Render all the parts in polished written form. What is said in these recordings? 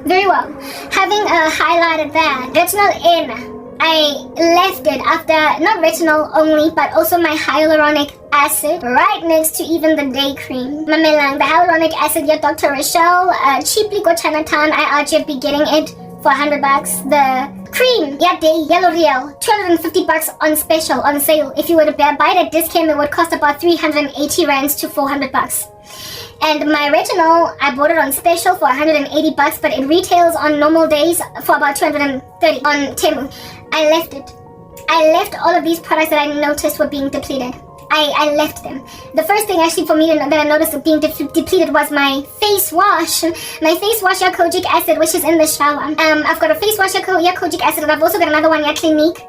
Very well. Having highlighted that, retinol in. I left it after, not retinol only, but also my hyaluronic acid right next to even the day cream. Mamelang, the hyaluronic acid, yeah, Dr. Rochelle, cheaply go Chinatown, I urge you to be getting it for $100. The cream, yeah, day, yellow real, $250 on special, on sale. If you were to buy it at discount, it would cost about 380 rands to $400. And my retinol, I bought it on special for $180, but it retails on normal days for about $230 on Temu. I left it. I left all of these products that I noticed were being depleted. I left them. The first thing actually for me that I noticed being depleted was my face wash. My face wash, yeah, kojic acid, which is in the shower. I've got a face wash, yeah, kojic acid, and I've also got another one, yeah, Clinique,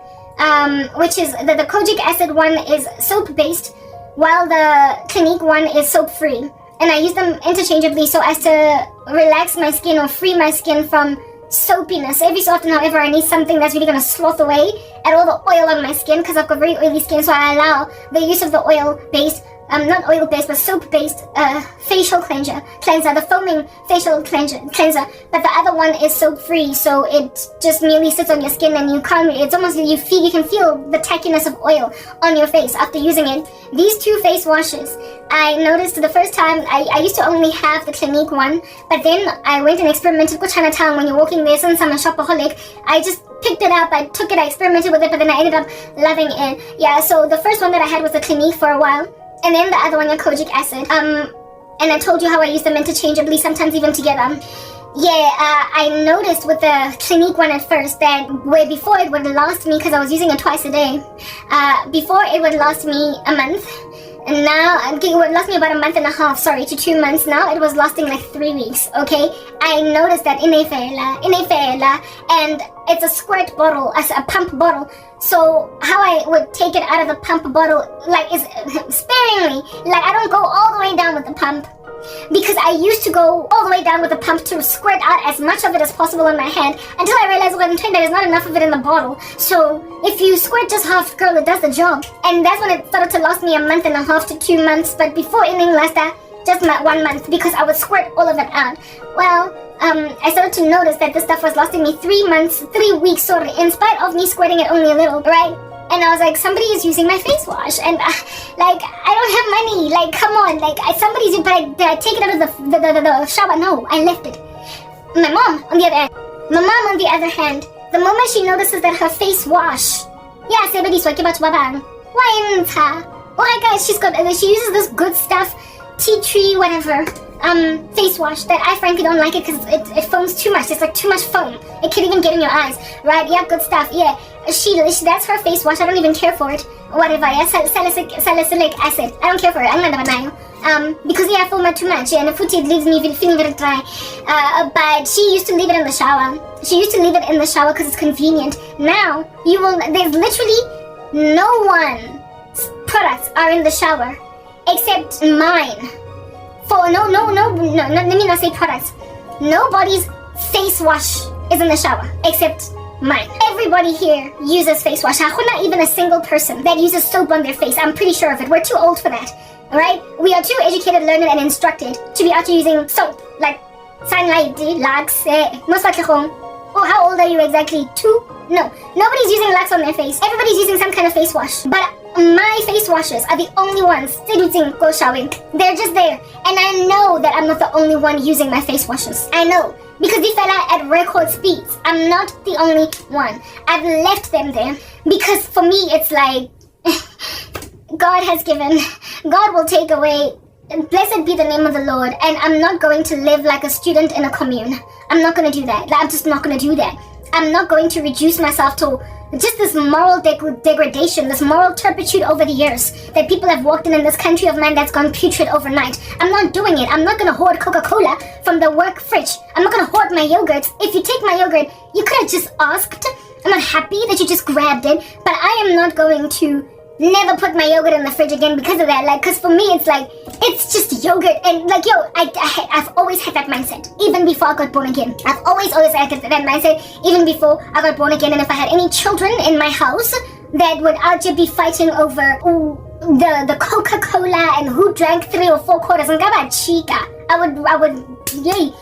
which is, the kojic acid one is soap-based, while the Clinique one is soap-free. And I use them interchangeably so as to relax my skin or free my skin from soapiness. Every so often, however, I need something that's really going to sloth away at all the oil on my skin, because I've got very oily skin, so I allow the use of the oil-based, not oil-based, but soap-based facial cleanser, the foaming facial cleanser, but the other one is soap-free, so it just merely sits on your skin and you can't, it's almost, you can feel the tackiness of oil on your face after using it. These two face washes, I noticed the first time, I used to only have the Clinique one, but then I went and experimented with Chinatown. When you're walking there, since I'm a shopaholic, I just picked it up, I took it, I experimented with it, but then I ended up loving it. Yeah, so the first one that I had was the Clinique for a while, and then the other one, kojic acid. And I told you how I use them interchangeably, sometimes even together. Yeah, I noticed with the Clinique one at first that where before it would last me, because I was using it twice a day, before it would last me a month, and now it would last me about a month and a half, sorry, to 2 months. Now it was lasting like 3 weeks, okay? I noticed that in a fela, and it's a squirt bottle, a pump bottle. So how I would take it out of the pump bottle, like, is sparingly. Like, I don't go all the way down with the pump, because I used to go all the way down with the pump to squirt out as much of it as possible on my hand, until I realized, well, there's not enough of it in the bottle. So if you squirt just half, girl, it does the job. And that's when it started to last me a month and a half to 2 months, but before anything like that, just 1 month, because I would squirt all of it out. Well, I started to notice that this stuff was lasting me 3 months, 3 weeks, sort of, in spite of me squirting it only a little, right? And I was like, somebody is using my face wash, and like, I don't have money, like, come on, like, somebody's, but did I take it out of the shower? No, I left it. My mom, on the other hand, the moment she notices that her face wash, yeah, somebody's like, why, guys, she uses this good stuff, tea tree, whatever, face wash that I frankly don't like it, because it foams too much. It's like too much foam. It can even get in your eyes, right? Yeah, good stuff. Yeah, that's her face wash. I don't even care for it. Whatever. Yeah, salicylic acid. I don't care for it. I'm not because yeah, I foam too much. Yeah, and the food it leaves me feeling very dry. But she used to leave it in the shower. She used to leave it in the shower because it's convenient. Now there's literally no one's products are in the shower except mine. Let me not say products. Nobody's face wash is in the shower except mine. Everybody here uses face wash. Not even a single person that uses soap on their face. I'm pretty sure of it. We're too old for that. Alright? We are too educated, learned, and instructed to be out here using soap. Like, sunlight, lax, oh, how old are you exactly? 2? No. Nobody's using lax on their face. Everybody's using some kind of face wash. But my face washes are the only ones go showering. They're just there. And I know that I'm not the only one using my face washes. I know. Because they fell out at record speeds. I'm not the only one. I've left them there. Because for me, it's like, God has given. God will take away. Blessed be the name of the Lord. And I'm not going to live like a student in a commune. I'm not going to do that. I'm just not going to do that. I'm not going to reduce myself to just this moral degradation, this moral turpitude over the years that people have walked in this country of mine that's gone putrid overnight. I'm not doing it. I'm not going to hoard Coca-Cola from the work fridge. I'm not going to hoard my yogurts. If you take my yogurt, you could have just asked. I'm not happy that you just grabbed it, but I am not going to never put my yogurt in the fridge again because of that. Like, because for me, it's like, it's just yogurt. And like, yo, I've always had that mindset, even before I got born again. I've always had that mindset, even before I got born again. And if I had any children in my house that would out here be fighting over the Coca-Cola and who drank 3 or 4 quarters, and chica, I would, yay,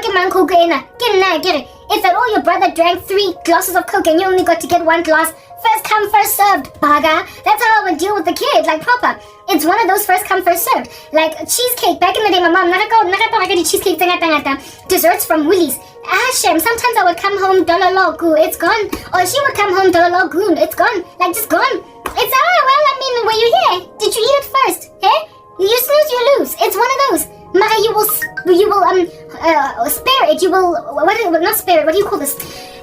ke mang Coke ena? Ke nna ke re, if at all your brother drank 3 glasses of Coke and you only got to get 1 glass, first come, first served, baga. That's how I would deal with the kid, like proper. It's one of those first come, first served. Like cheesecake, back in the day, my mom, nakaka cheesecake tanga desserts from Woolies. Shem, sometimes I would come home, dollar logu, it's gone. Or she would come home, dollar logu, it's gone. Like, just gone. It's, well, I mean, were you here? Did you eat it first? Hey? You snooze, you lose. It's one of those. Mara, you will spare it. You will, not spare it, what do you call this?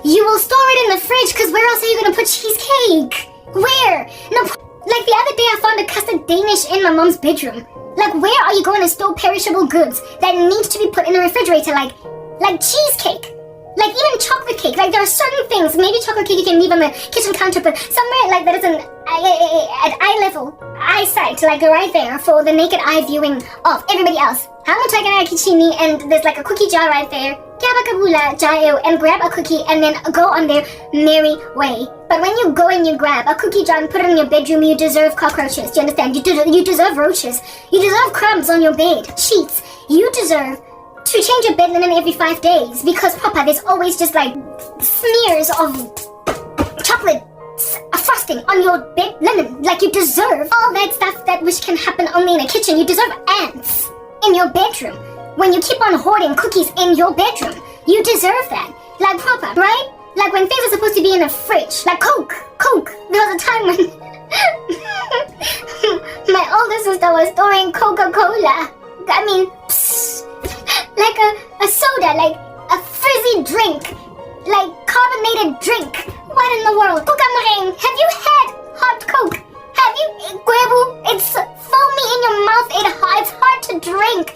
You will store it in the fridge, because where else are you going to put cheesecake? Where? No, like the other day I found a custard Danish in my mom's bedroom. Like, where are you going to store perishable goods that need to be put in a refrigerator, like cheesecake? Like even chocolate cake, like there are certain things, maybe chocolate cake you can leave on the kitchen counter, but somewhere like that is at eye level, eyesight, like right there for the naked eye viewing of everybody else. And there's like a cookie jar right there, and grab a cookie and then go on their merry way. But when you go and you grab a cookie jar and put it in your bedroom, you deserve cockroaches, do you understand? You deserve roaches, you deserve crumbs on your bed, sheets, you deserve to change your bed linen every 5 days, because Papa, there's always just like smears of chocolate frosting on your bed linen. Like you deserve all that stuff that which can happen only in a kitchen. You deserve ants in your bedroom. When you keep on hoarding cookies in your bedroom, you deserve that. Like Papa, right? Like when things are supposed to be in a fridge, like Coke. There was a time when my older sister was storing Coca-Cola. I mean, like a soda, like a fizzy drink, like carbonated drink. What in the world? Have you had hot Coke? Have you, it's foamy in your mouth, it's hard to drink.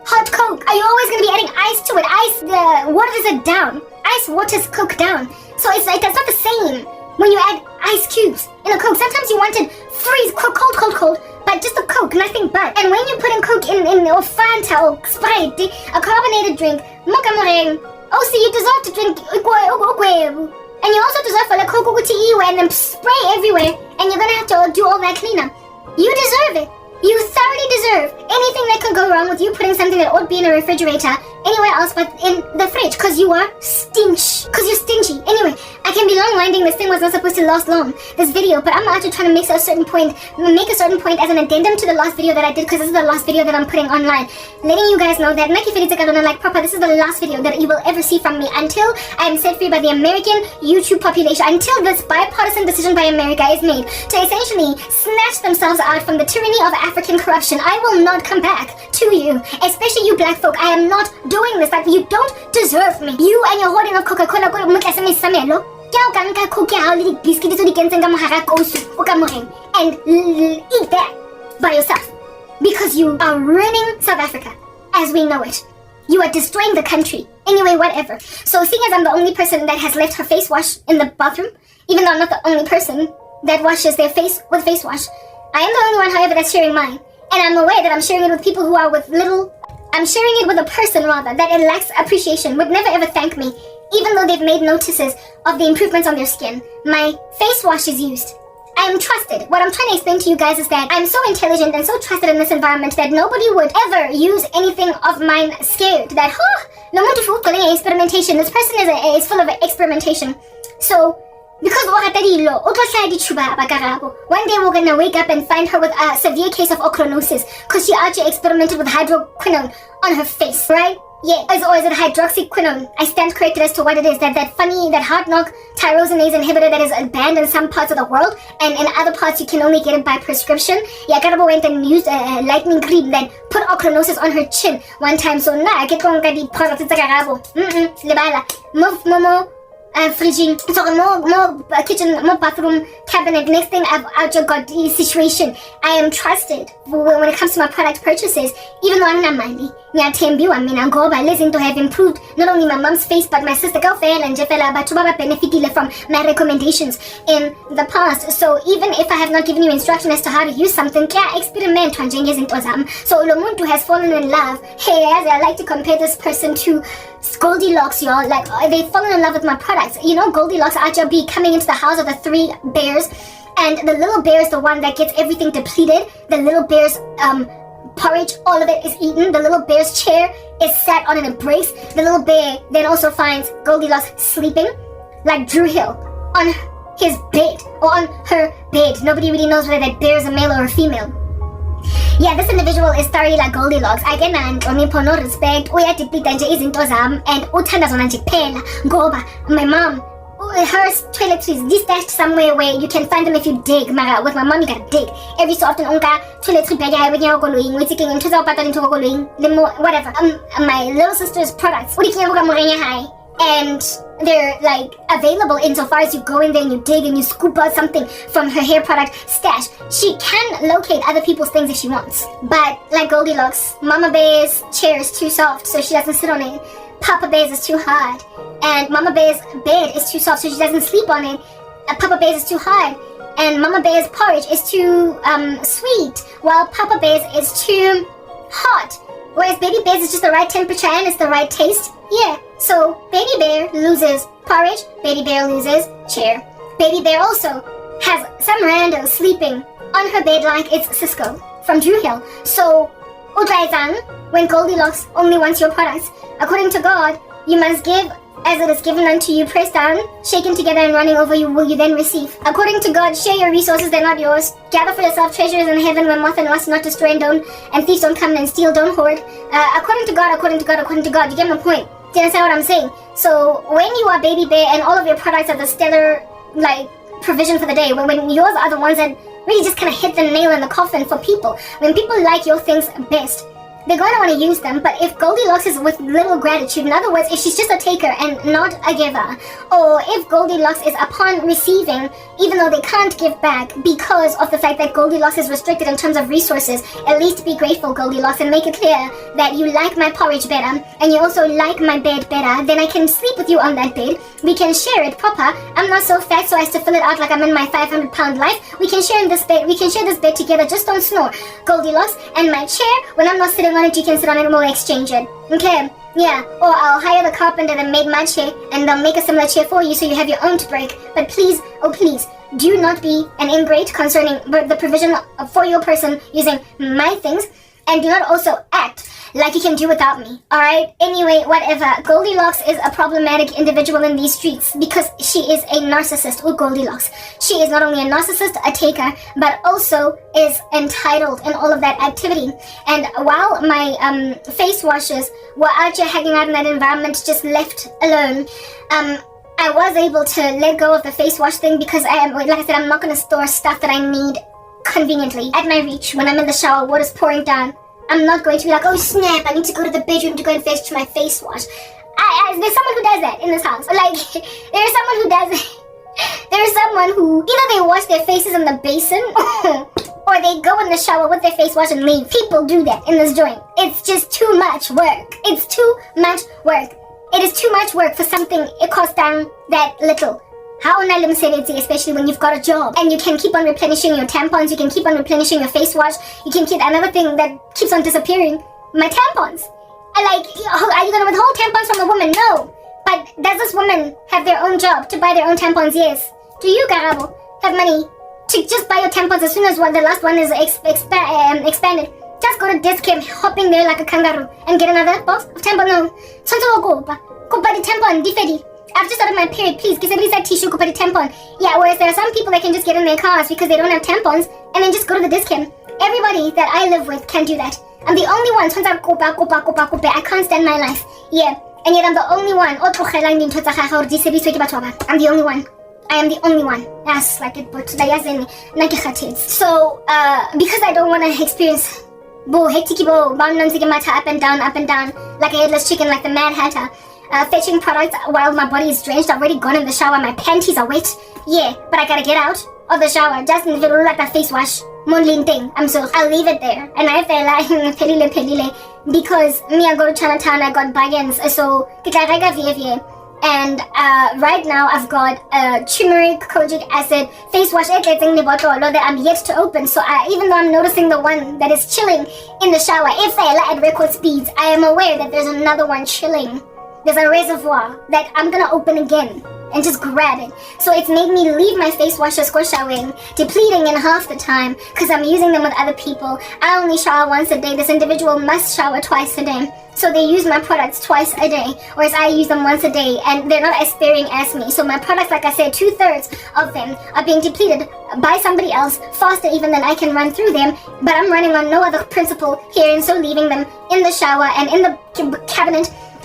Hot Coke. Are you always going to be adding ice to it? Ice waters it down. Ice waters Coke down. So it's like, that's not the same when you add ice cubes in a Coke. Sometimes you want it freeze, cold, but just a Coke, nothing but. And when you put in Coke in or Fanta or Sprite, a carbonated drink, also you deserve to drink, and you also deserve for like Coke and then spray everywhere, and you're gonna have to do all that cleanup. You deserve it. You thoroughly deserve anything that could go wrong with you putting something that ought to be in a refrigerator anywhere else but in the fridge, because you are because you're stingy. Anyway, I can be long-winding. This thing was not supposed to last long, this video, but I'm actually trying to make a certain point as an addendum to the last video that I did, because this is the last video that I'm putting online, letting you guys know that like Papa, this is the last video that you will ever see from me until I am set free by the American YouTube population, until this bipartisan decision by America is made to essentially snatch themselves out from the tyranny of African corruption. I will not come back to you, especially you black folk. I am not doing this. Like, you don't deserve me. You and your hoarding of Coca-Cola and eat that by yourself, because you are ruining South Africa as we know it. You are destroying the country. Anyway, whatever. So seeing as I'm the only person that has left her face wash in the bathroom, even though I'm not the only person that washes their face with face wash, I am the only one, however, that's sharing mine. And I'm aware that I'm sharing it with people who are I'm sharing it with a person, rather, that it lacks appreciation, would never ever thank me, even though they've made notices of the improvements on their skin. My face wash is used. I am trusted. What I'm trying to explain to you guys is that I'm so intelligent and so trusted in this environment that nobody would ever use anything of mine scared. That, experimentation. This person is full of experimentation. So, because one day we're gonna wake up and find her with a severe case of ochronosis, because she actually experimented with hydroquinone on her face, right? Yeah, or is it hydroxyquinone? I stand corrected as to what it is. That hard knock tyrosinase inhibitor that is banned in some parts of the world, and in other parts you can only get it by prescription. Yeah, Karabo went and used a lightning cream that put ochronosis on her chin one time. So I get going to be product. It's libala. Momo. Fridging, so more kitchen, more bathroom cabinet. Next thing I've just got the situation. I am trusted when it comes to my product purchases, even though I'm not money. I'm go by listening to have improved not only my mom's face but my sister girlfriend and Jeffela, but to benefited from my recommendations in the past. So even if I have not given you instruction as to how to use something, experiment. So Lomuntu has fallen in love. Hey, as I like to compare this person to Goldilocks, y'all. Like, they've fallen in love with my products. You know, Goldilocks be coming into the house of the 3 bears, and the little bear is the one that gets everything depleted. The little bear's porridge, all of it is eaten. The little bear's chair is sat on and it breaks. The little bear then also finds Goldilocks sleeping like Drew Hill on his bed or on her bed. Nobody really knows whether that bear is a male or a female. Yeah, this individual is thoroughly like Goldilocks. Again, and no respect. Uyadeplete nje izinto zami and uthanda zona nje kuphela ngoba my mom, her toiletries distashed somewhere where you can find them if you dig. Mara, with my mom you gotta dig. Every so often unka toiletry bag I when you're going we taking into the whatever. My little sister's products. And they're like available insofar as you go in there and you dig and you scoop out something from her hair product stash. She can locate other people's things if she wants. But like Goldilocks, Mama Bear's chair is too soft so she doesn't sit on it. Papa Bear's is too hard. And Mama Bear's bed is too soft so she doesn't sleep on it. Papa Bear's is too hard. And Mama Bear's porridge is too sweet, while Papa Bear's is too hot. Whereas Baby Bear's is just the right temperature and it's the right taste. Yeah, so Baby Bear loses porridge, Baby Bear loses chair. Baby Bear also has some rando sleeping on her bed like it's Cisco from Drew Hill. So, Udraizang, when Goldilocks only wants your products, according to God, you must give as it is given unto you, pressed down, shaken together and running over you will you then receive. According to God, share your resources, they're not yours. Gather for yourself treasures in heaven where moth and rust not destroy and thieves don't come and steal, don't hoard. According to God, according to God, according to God. You get my point? Do you understand what I'm saying? So when you are Baby Bear and all of your products are the stellar like provision for the day, when yours are the ones that really just kind of hit the nail in the coffin for people, when people like your things best, they're going to want to use them. But if Goldilocks is with little gratitude, in other words, if she's just a taker and not a giver, or if Goldilocks is upon receiving, even though they can't give back because of the fact that Goldilocks is restricted in terms of resources, at least be grateful, Goldilocks, and make it clear that you like my porridge better and you also like my bed better. Then I can sleep with you on that bed. We can share it proper. I'm not so fat so as to fill it out like I'm in my 500-pound life. We can share in this bed. We can share this bed together. Just don't snore, Goldilocks. And my chair, when I'm not sitting on it, you can sit on it and we'll exchange it. Okay, yeah. Or I'll hire the carpenter that made my chair and they'll make a similar chair for you so you have your own to break. But please, oh please, do not be an ingrate concerning the provision for your person using my things, and do not also act like you can do without me. Alright? Anyway, whatever. Goldilocks is a problematic individual in these streets because she is a narcissist. Oh, Goldilocks. She is not only a narcissist, a taker, but also is entitled in all of that activity. And while my face washers were out here hanging out in that environment, just left alone, I was able to let go of the face wash thing because like I said, I'm not going to store stuff that I need conveniently at my reach. When I'm in the shower, water's pouring down, I'm not going to be like, oh snap, I need to go to the bedroom to go and fetch my face wash. There's someone who does that in this house. Like, there's someone who does it. There's someone who, either they wash their faces in the basin or they go in the shower with their face wash and leave. People do that in this joint. It's just too much work. It's too much work. It is too much work for something it costs down that little. How especially when you've got a job and you can keep on replenishing your tampons, you can keep on replenishing your face wash, you can keep another thing that keeps on disappearing, my tampons. Are you gonna withhold tampons from a woman? No. But does this woman have their own job to buy their own tampons? Yes. Do you, Garabo, have money to just buy your tampons as soon as the last one is expanded? Just go to Discount, hop in there like a kangaroo and get another box of tampons. No. Go buy the tampon, defetti. I've just started my period, please. Give somebody that tissue, go buy the tampon. Yeah, whereas there are some people that can just get in their cars because they don't have tampons and then just go to the Discount. Everybody that I live with can do that. I'm the only one. I can't stand my life. Yeah. And yet I'm the only one. I'm the only one. I am the only one. Yes, like it, but so, because I don't want to experience up and down, like a headless chicken, like the Mad Hatter, fetching products while my body is drenched. I've already gone in the shower, my panties are wet. Yeah, but I gotta get out of the shower just in the middle like a face wash. Monlin thing. I'll leave it there. And I feel like pelile because me I go to Chinatown, I got bargains. So and right now I've got turmeric, kojic acid face wash that I'm yet to open. So even though I'm noticing the one that is chilling in the shower, if I at record speeds, I am aware that there's another one chilling. There's a reservoir that I'm gonna open again and just grab it. So it's made me leave my face washer showering, depleting in half the time because I'm using them with other people. I only shower once a day. This individual must shower twice a day. So they use my products twice a day, whereas I use them once a day, and they're not as sparing as me. So my products, like I said, 2/3 of them are being depleted by somebody else faster even than I can run through them, but I'm running on no other principle here, and so leaving them in the shower and in the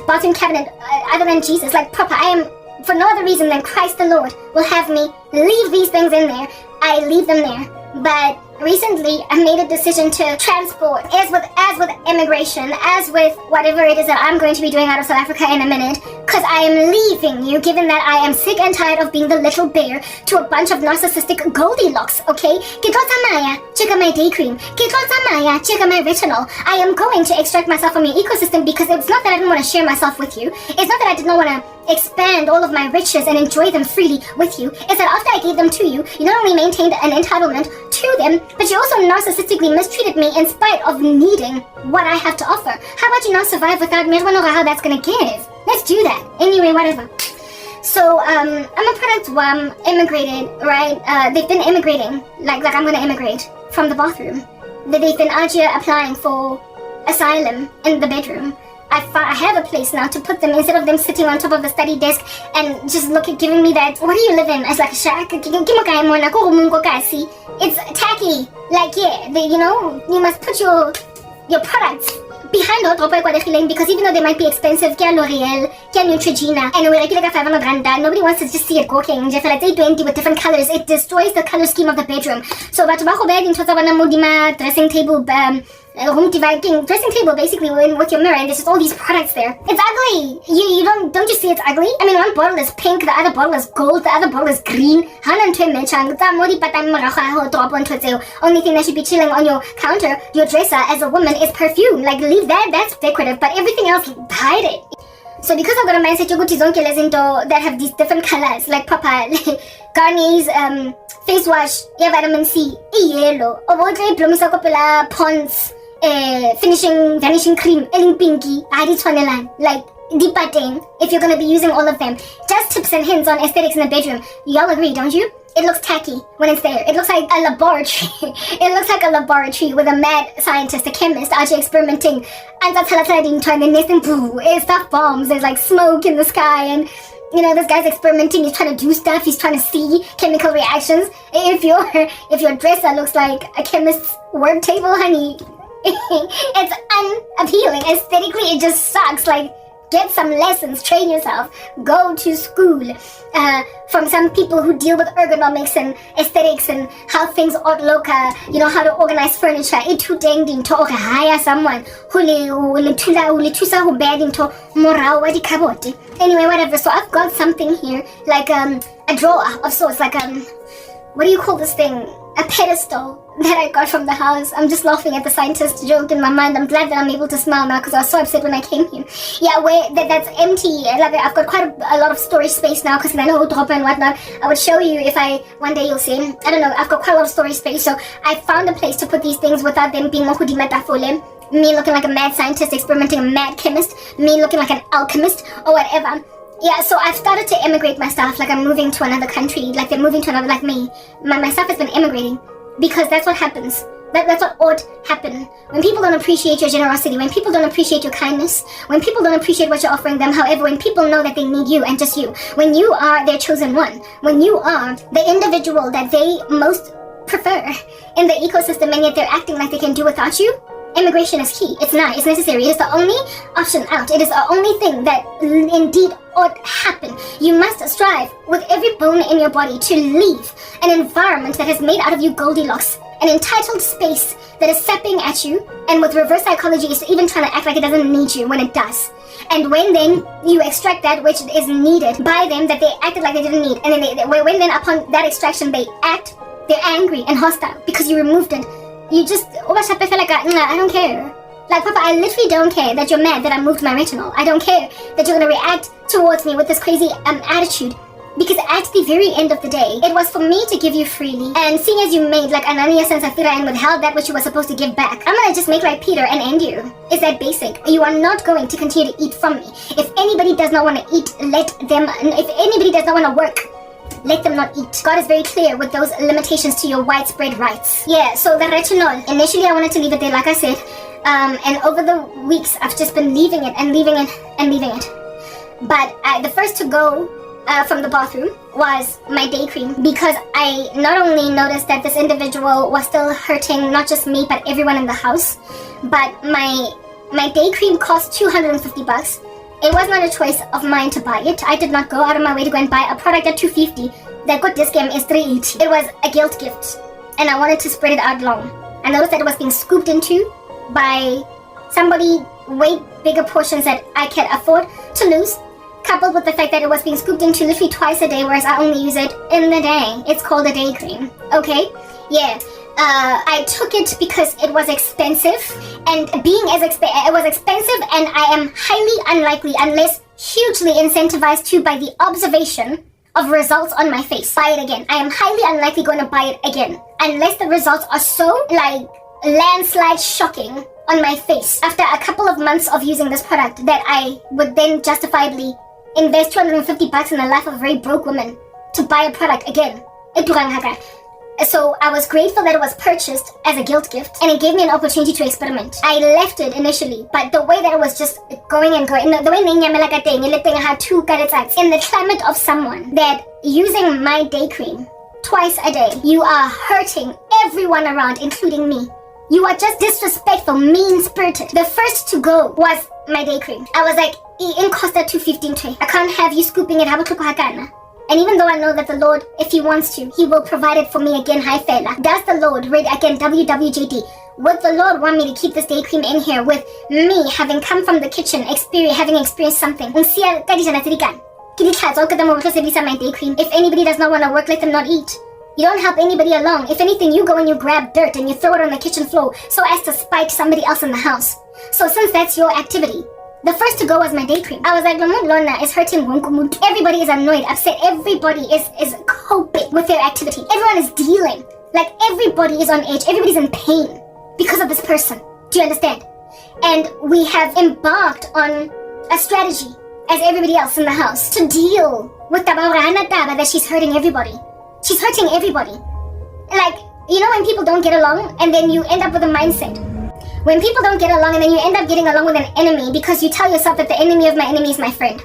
bathroom cabinet, other than Jesus, like proper. I am, for no other reason than Christ the Lord will have me leave these things in there. I leave them there. But recently I made a decision to transport, as with immigration, as with whatever it is that I'm going to be doing out of South Africa in a minute, because I am leaving you, given that I am sick and tired of being the little bear to a bunch of narcissistic Goldilocks, okay? Ke tlo tsamaya, check my day cream. Ke tlo tsamaya, check my retinol. I am going to extract myself from your ecosystem, because it's not that I didn't want to share myself with you. It's not that I did not want to expand all of my riches and enjoy them freely with you. It's that after I gave them to you, you not only maintained an entitlement to them, but you also narcissistically mistreated me in spite of needing what I have to offer. How about you not survive without me? I don't know how that's gonna give. Let's do that. Anyway, whatever. So, I'm a product who immigrated, right? They've been immigrating, like I'm gonna immigrate from the bathroom. They've been out here applying for asylum in the bedroom. I have a place now to put them, instead of them sitting on top of the study desk and just giving me that, what do you live in? It's like a shack. It's tacky. Like, yeah, you must put your products behind our because even though they might be expensive, kya L'Oreal, kya Neutrogena, and we're like 500 rand, nobody wants to just see it walking. Just like 820 with different colors, it destroys the color scheme of the bedroom. So, but dressing table, home dividing dressing table basically with your mirror, and there's just all these products there. It's ugly. You don't you see it's ugly? I mean, one bottle is pink, the other bottle is gold, the other bottle is green. Only thing that should be chilling on your counter, your dresser as a woman, is perfume. Like, leave that's decorative, but everything else, hide it. So because I've got a mindset that have these different colors, like Papa, Garnier's face wash, vitamin C, yellow, Pond's vanishing cream, pinky, like deep pattern, if you're gonna be using all of them. Just tips and hints on aesthetics in the bedroom. Y'all agree, don't you? It looks tacky when it's there. It looks like a laboratory. It looks like a laboratory with a mad scientist, a chemist, actually experimenting. And that's it's stuff bombs. There's like smoke in the sky, and this guy's experimenting. He's trying to do stuff. He's trying to see chemical reactions. If your dresser looks like a chemist's work table, honey, it's unappealing. Aesthetically, it just sucks. Like, get some lessons, train yourself, go to school from some people who deal with ergonomics and aesthetics and how things ought look, how to organize furniture. To hire someone anyway, whatever. So I've got something here, like a drawer of sorts, like what do you call this thing? A pedestal that I got from the house. I'm just laughing at the scientist joke in my mind. I'm glad that I'm able to smile now because I was so upset when I came here. Yeah, that's empty. Like, I've got quite a lot of storage space now because I know drop and whatnot. I would show you if one day you'll see. I don't know. I've got quite a lot of storage space, so I found a place to put these things without them being mohudi metafole. Me looking like a mad scientist experimenting, a mad chemist. Me looking like an alchemist or whatever. Yeah, so I've started to immigrate my stuff, like I'm moving to another country, like they're moving to another, like me. My stuff has been immigrating, because that's what happens. That's what ought happen. When people don't appreciate your generosity, when people don't appreciate your kindness, when people don't appreciate what you're offering them, however, when people know that they need you and just you, when you are their chosen one, when you are the individual that they most prefer in the ecosystem, and yet they're acting like they can do without you, immigration is key. It's not. It's necessary. It is the only option out. It is the only thing that indeed ought happen. You must strive with every bone in your body to leave an environment that has made out of you Goldilocks, an entitled space that is sapping at you, and with reverse psychology is even trying to act like it doesn't need you when it does. And when then you extract that which is needed by them that they acted like they didn't need, and then when then upon that extraction they're angry and hostile because you removed it. You just, I don't care. Like, Papa, I literally don't care that you're mad that I moved my retinol. I don't care that you're going to react towards me with this crazy attitude Because at the very end of the day, it was for me to give you freely. And seeing as you made like Ananias and Sapphira and withheld that which you were supposed to give back, I'm gonna just make like Peter and end you. Is that basic? You are not going to continue to eat from me. If anybody does not want to eat, let them. If anybody does not want to work, let them not eat. God is very clear with those limitations to your widespread rights. Yeah, so the retinol, initially I wanted to leave it there, like I said. And over the weeks, I've just been leaving it and leaving it and leaving it. But the first to go from the bathroom was my day cream, because I not only noticed that this individual was still hurting not just me but everyone in the house, but my day cream cost $250. It was not a choice of mine to buy it. I did not go out of my way to go and buy a product at $250 that got this game is $380. It was a guilt gift, and I wanted to spread it out long. I noticed that it was being scooped into by somebody way bigger portions that I can afford to lose, coupled with the fact that it was being scooped into literally twice a day, whereas I only use it in the day. It's called a day cream. Okay? Yeah. I took it because it was expensive, and it was expensive, and I am highly unlikely, unless hugely incentivized to by the observation of results on my face, buy it again. I am highly unlikely going to buy it again, unless the results are so like landslide shocking on my face after a couple of months of using this product that I would then justifiably invest $250 in the life of a very broke woman to buy a product again. So I was grateful that it was purchased as a guilt gift, and it gave me an opportunity to experiment. I left it initially, but the way that it was just going and going, the way I had two carrots in the climate of someone that using my day cream twice a day, you are hurting everyone around, including me. You are just disrespectful, mean-spirited. The first to go was my day cream. I was like, in cost at $215. I can't have you scooping it. And even though I know that the Lord, if He wants to, He will provide it for me again. Hi, fella. Does the Lord, read again, WWJD, would the Lord want me to keep this day cream in here with me having come from the kitchen, having experienced something? If anybody does not want to work, let them not eat. You don't help anybody along. If anything, you go and you grab dirt and you throw it on the kitchen floor so as to spite somebody else in the house. So since that's your activity, the first to go was my day cream. I was like, Lona is hurting. Everybody is annoyed, upset. Everybody is coping with their activity. Everyone is dealing. Like, everybody is on edge. Everybody's in pain because of this person. Do you understand? And we have embarked on a strategy, as everybody else in the house, to deal with that she's hurting everybody. She's hurting everybody. Like, you know when people don't get along and then you end up with a mindset. When people don't get along and then you end up getting along with an enemy because you tell yourself that the enemy of my enemy is my friend.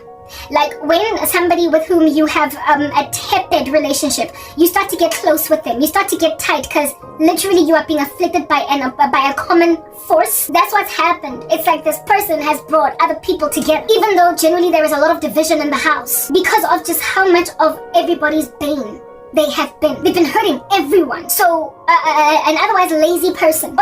Like when somebody with whom you have a tepid relationship, you start to get close with them. You start to get tight because literally you are being afflicted by a common force. That's what's happened. It's like this person has brought other people together, even though generally there is a lot of division in the house because of just how much of everybody's bane they've been hurting everyone. So an otherwise lazy person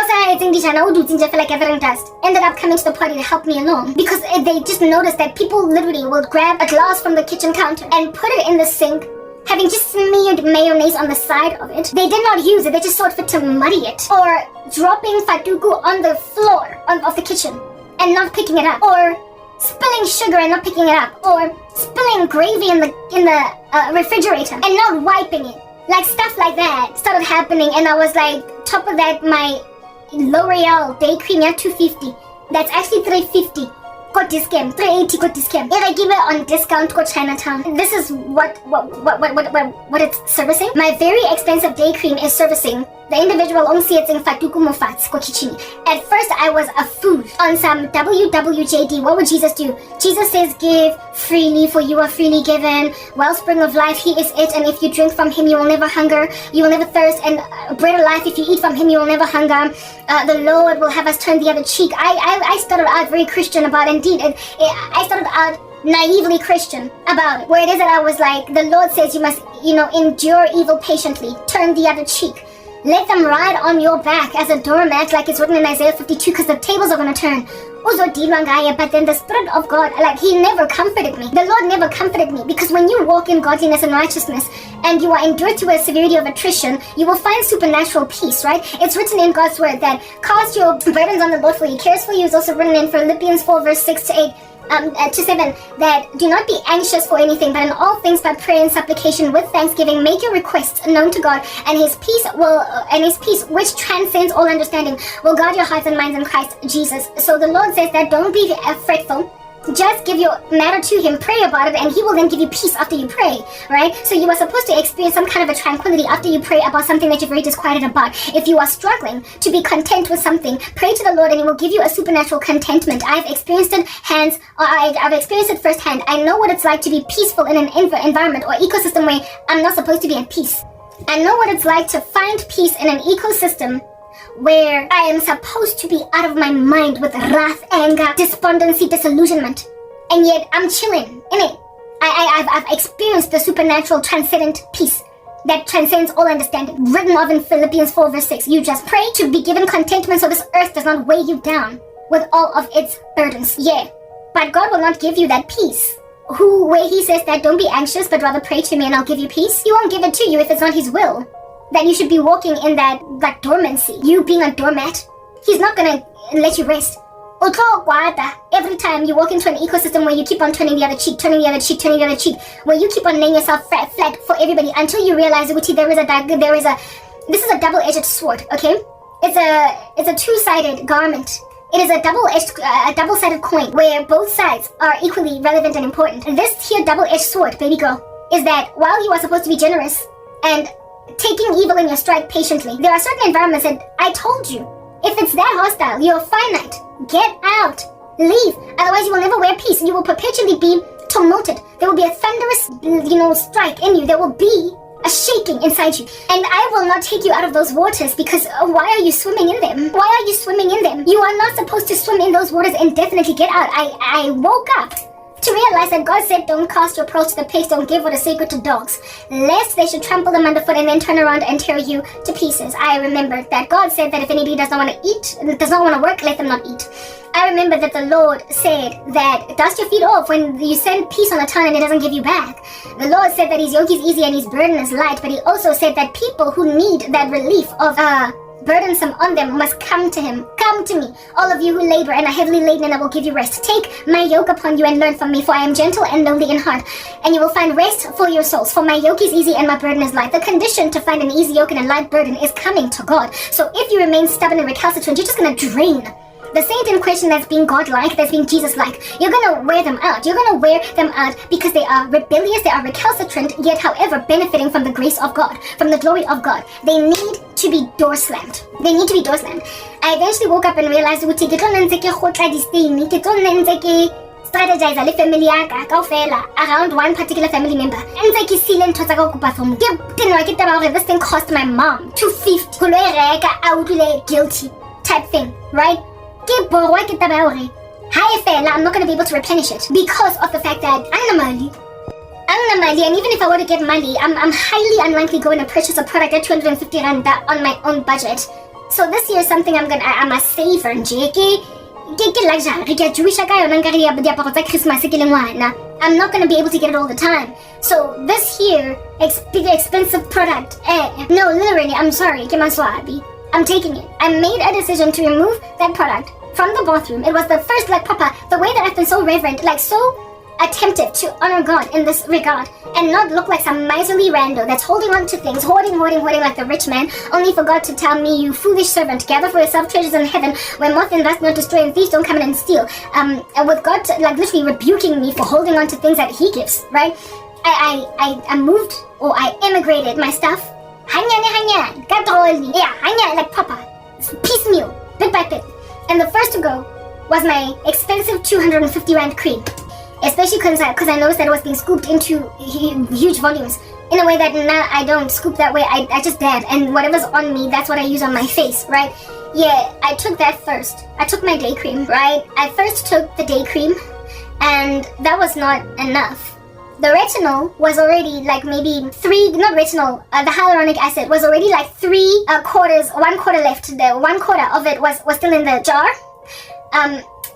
ended up coming to the party to help me along because they just noticed that people literally will grab a glass from the kitchen counter and put it in the sink, having just smeared mayonnaise on the side of it. They did not use it, they just saw fit to muddy it, or dropping fatuku on the floor of the kitchen and not picking it up, or spilling sugar and not picking it up, or spilling gravy in the refrigerator and not wiping it. Like stuff like that started happening, and I was like, top of that, my L'Oreal day cream at $250. That's actually $350. Got discount. $380 got discount. If I give it on discount, go Chinatown. This is what it's servicing. My very expensive day cream is servicing the individual ongsietsing fatuku mofats ko kichini. At first I was a fool on some WWJD. What would Jesus do? Jesus says, give freely, for you are freely given. Wellspring of life, He is it. And if you drink from Him, you will never hunger. You will never thirst. And bread of life, if you eat from Him, you will never hunger. The Lord will have us turn the other cheek. I started out very Christian about it. Indeed, I started out naively Christian about it, where it is that I was like, the Lord says you must, endure evil patiently, turn the other cheek. Let them ride on your back as a doormat, like it's written in Isaiah 52, because the tables are going to turn. But then the Spirit of God, like He never comforted me. The Lord never comforted me, because when you walk in godliness and righteousness and you are endured to a severity of attrition, you will find supernatural peace, right? It's written in God's word that cast your burdens on the Lord, for He cares for you. It's also written in Philippians 4 verse 6 to 8. to 7, that do not be anxious for anything, but in all things by prayer and supplication with thanksgiving make your requests known to God, and His peace which transcends all understanding will guard your hearts and minds in Christ Jesus. So the Lord says that don't be fretful. Just give your matter to Him, pray about it, and He will then give you peace after you pray, right? So you are supposed to experience some kind of a tranquility after you pray about something that you're very disquieted about. If you are struggling to be content with something, pray to the Lord and He will give you a supernatural contentment. I've experienced it I've experienced it firsthand. I know what it's like to be peaceful in an environment or ecosystem where I'm not supposed to be at peace. I know what it's like to find peace in an ecosystem where I am supposed to be out of my mind with wrath, anger, despondency, disillusionment, and yet I'm chilling in it. I've experienced the supernatural transcendent peace that transcends all understanding, written of in Philippians 4 verse 6. You just pray to be given contentment so this earth does not weigh you down with all of its burdens. Yeah, but God will not give you that peace. Where He says that don't be anxious but rather pray to me and I'll give you peace. He won't give it to you if it's not His will. That you should be walking in that dormancy, you being a doormat. He's not gonna let you rest. Every time you walk into an ecosystem where you keep on turning the other cheek, where you keep on laying yourself flat for everybody until you realize this is a double-edged sword, okay? It's a two-sided garment. It is a double-sided coin where both sides are equally relevant and important. And this here double-edged sword, baby girl, is that while you are supposed to be generous and taking evil in your stride patiently, there are certain environments that I told you, if it's that hostile, you're finite. Get out. Leave. Otherwise you will never wear peace. You will perpetually be tumulted. There will be a thunderous, strike in you. There will be a shaking inside you. And I will not take you out of those waters because why are you swimming in them? Why are you swimming in them? You are not supposed to swim in those waters indefinitely. Get out. I woke up to realize that God said don't cast your pearls to the pigs, don't give what is sacred to dogs, lest they should trample them underfoot and then turn around and tear you to pieces. I remembered that God said that if anybody does not want to eat, does not want to work, let them not eat. I remember that the Lord said that dust your feet off when you send peace on a town and it doesn't give you back. The Lord said that His yoke is easy and His burden is light, but He also said that people who need that relief of burdensome on them must come to Him. Come to me, all of you who labor and are heavily laden, and I will give you rest. Take my yoke upon you and learn from me, for I am gentle and lowly in heart, and you will find rest for your souls. For my yoke is easy and my burden is light. The condition to find an easy yoke and a light burden is coming to God. So if you remain stubborn and recalcitrant, you're just going to drain the saint in question that's being God-like, that's being Jesus-like. You're going to wear them out. You're going to wear them out because they are rebellious, they are recalcitrant, yet however benefiting from the grace of God, from the glory of God. They need to be door slammed. They need to be door slammed. I eventually woke up and realized strategize le family yaka kaofela around one particular family member. Ntse ke sile ntho tsa ka kopa from ke tenwa ke taba gore this thing cost my mom $250 go lo reka a utlwile guilty type thing, right? Ke borwa ke taba gore ha e fela I'm not going to be able to replenish it because of the fact that I'm money, and even if I were to get money, I'm highly unlikely going to purchase a product at 250 rand on my own budget. So this year is something I'm a saver nje I'm not going to be able to get it all the time. So this here expensive product, no, literally, I'm sorry, I'm taking it. I made a decision to remove that product from the bathroom. It was the first, proper, the way that I've been so reverent, so attentive to honor God in this regard and not look like some miserly rando that's holding on to things, hoarding like the rich man, only for God to tell me, you foolish servant, gather for yourself treasures in heaven where moth and rust not destroy and thieves don't come in and steal. With God literally rebuking me for holding on to things that He gives, right? I moved, or I immigrated my stuff proper, piecemeal, bit by bit. And the first to go was my expensive 250 rand cream. Especially because I noticed that it was being scooped into huge volumes in a way that now I don't scoop that way. I just dab, and whatever's on me, that's what I use on my face, right? Yeah, I took that first. I took my day cream, right? I first took the day cream, and that was not enough. The retinol was already maybe not retinol, the hyaluronic acid was already 1 quarter left. The 1 quarter of it was still in the jar.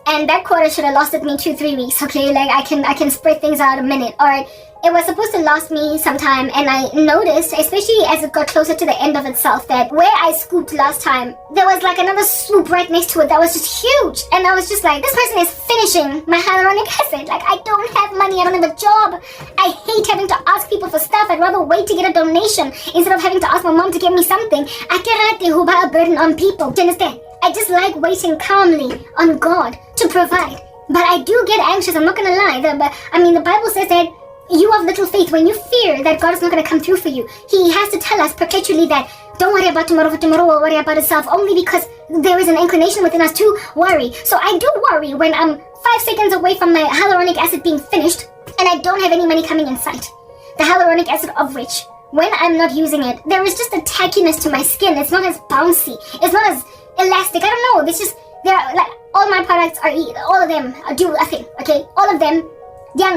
And that quota should have lasted me 2-3 weeks, okay? Like, I can spread things out a minute. Alright, it was supposed to last me some time, and I noticed, especially as it got closer to the end of itself, that where I scooped last time, there was like another swoop right next to it that was just huge. And I was just like, this person is finishing my hyaluronic acid. Like, I don't have money, I don't have a job. I hate having to ask people for stuff. I'd rather wait to get a donation instead of having to ask my mom to get me something. I cannot a burden on people. Do you understand? I just like waiting calmly on God to provide. But I do get anxious, I'm not gonna lie. The Bible says that you have little faith. When you fear that God is not going to come through for you, He has to tell us perpetually that don't worry about tomorrow, for tomorrow will worry about itself, only because there is an inclination within us to worry. So I do worry when I'm 5 seconds away from my hyaluronic acid being finished and I don't have any money coming in sight. The hyaluronic acid of which, when I'm not using it, there is just a tackiness to my skin. It's not as bouncy. It's not as elastic. I don't know. It's just, like, all my products are, all of them do a thing, okay? All of them, they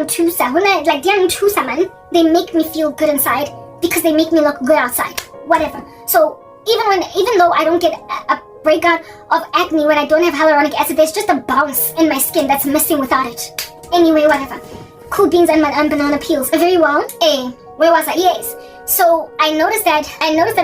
make me feel good inside because they make me look good outside. Whatever. So even though I don't get a breakout of acne when I don't have hyaluronic acid, there's just a bounce in my skin that's missing without it. Anyway, whatever. Cool beans and banana peels. Very well. Where was I? Yes. So I noticed that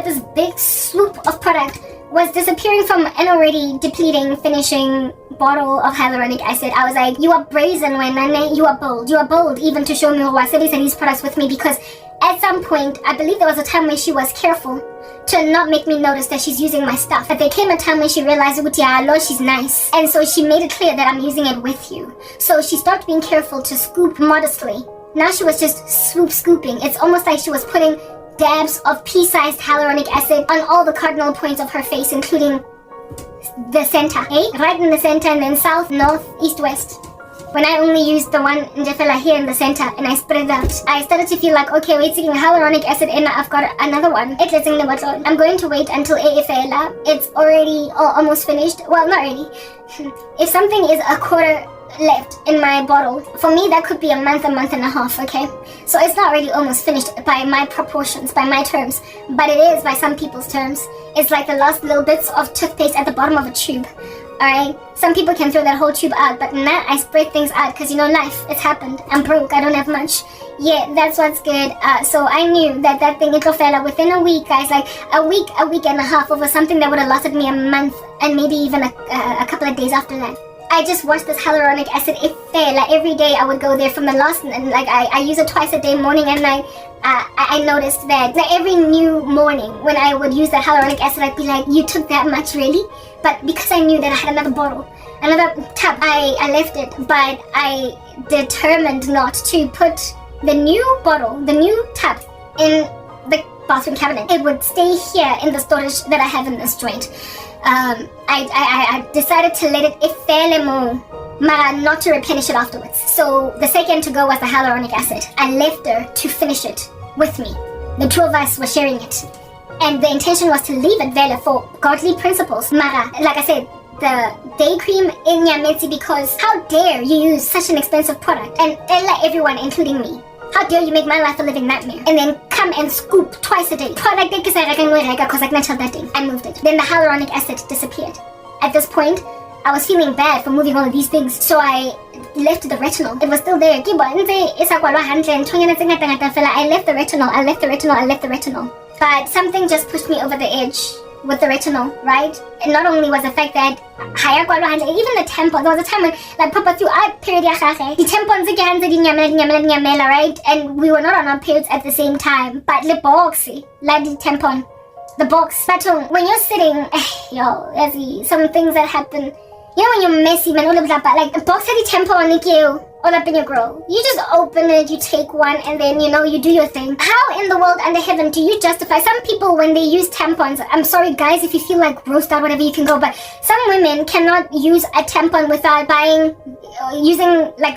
this big swoop of product was disappearing from an already depleting, finishing bottle of hyaluronic acid. I was like, you are brazen, Wenane. You are bold. You are bold even to show me who was selling these products with me, because at some point, I believe there was a time when she was careful to not make me notice that she's using my stuff. But there came a time when she realized, Lord, she's nice. And so she made it clear that I'm using it with you. So she stopped being careful to scoop modestly. Now she was just scooping. It's almost like she was putting dabs of pea-sized hyaluronic acid on all the cardinal points of her face, including the center, right in the center, and then south, north, east, west. When I only used the one njefela here in the center and I spread it out, I started to feel like, okay, wait, taking hyaluronic acid in, I've got another one. I'm going to wait until efela. It's already almost finished. Well, not really. If something is a quarter left in my bottle, for me that could be a month and a half, okay? So it's not really almost finished by my proportions, by my terms, but it is by some people's terms. It's like the last little bits of toothpaste at the bottom of a tube. Alright, some people can throw that whole tube out, but now I spread things out because, life, it's happened. I'm broke, I don't have much. Yeah, that's what's good. So I knew that thing, it fell within a week, guys, like a week and a half over something that would have lasted me a month and maybe even a couple of days after that. I just watched this hyaluronic acid every day. I would go there from the last, and like I use it twice a day, morning and night. I noticed that every new morning when I would use that hyaluronic acid, I'd be like, you took that much, really? But because I knew that I had another bottle, another tub, I left it. But I determined not to put the new bottle, the new tub, in the bathroom cabinet. It would stay here in the storage that I have in this joint. I decided to let it efele more, not to replenish it afterwards. So the second to go was the hyaluronic acid. I left her to finish it with me. The two of us were sharing it. And the intention was to leave it there for godly principles. Mara, like I said, the day cream in Nyametsi, because how dare you use such an expensive product? And everyone, including me. How dare you make my life a living nightmare? And then come and scoop twice a day. I moved it. Then the hyaluronic acid disappeared. At this point, I was feeling bad for moving all of these things, so I left the retinol. It was still there. I left the retinol. But something just pushed me over the edge with the retinol, right? And not only was the fact that even the tampon, there was a time when like Papa threw out period, the tampons, right? And we were not on our periods at the same time. But the box, like the tampon, the box. But when you're sitting, there's some things that happen. When you're messy, man, like the box had the tampon, all up in your grill. You just open it, you take one, and then, you do your thing. How in the world under heaven do you justify? Some people, when they use tampons, I'm sorry guys, if you feel like grossed out, whatever, you can go, but some women cannot use a tampon without using like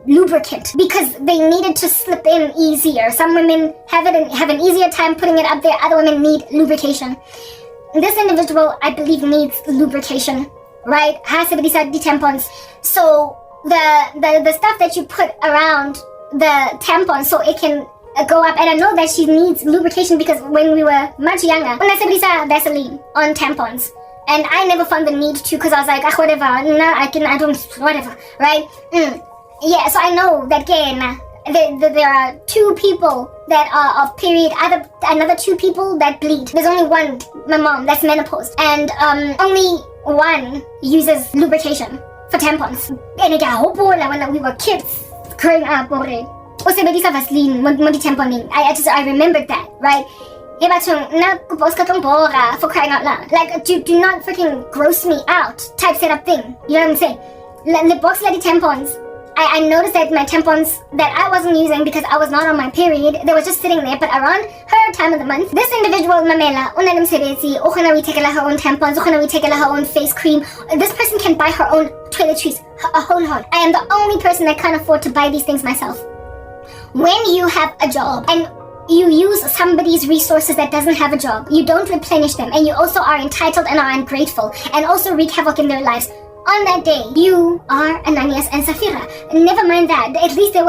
lubricant, because they need it to slip in easier. Some women have an easier time putting it up there, other women need lubrication. This individual, I believe, needs lubrication, right? Has to be the tampons. So the stuff that you put around the tampon so it can go up, and I know that she needs lubrication because when we were much younger, Vaseline on tampons, And I never found the need to, because I was like, whatever, no, I don't, whatever, right? Yeah, so I know that again, there are 2 people that are of period, another 2 people that bleed. There's only one, my mom, that's menopause. And only one uses lubrication for tampons. And when we were kids growing up already. Usebenzisa Vaseline mo di-tamponing. I remembered that, right? For crying out loud. Like, do not freaking gross me out type setup thing. You know what I'm saying? The box lady tampons. I noticed that my tampons that I wasn't using because I was not on my period, they were just sitting there. But around her time of the month, this individual, Mamela, we take her own tampons, we take her own face cream. This person can buy her own toiletries, a whole lot. I am the only person that can't afford to buy these things myself. When you have a job and you use somebody's resources that doesn't have a job, you don't replenish them, and you also are entitled and are ungrateful and also wreak havoc in their lives. On that day, you are Ananias and Sapphira. Never mind that. At least they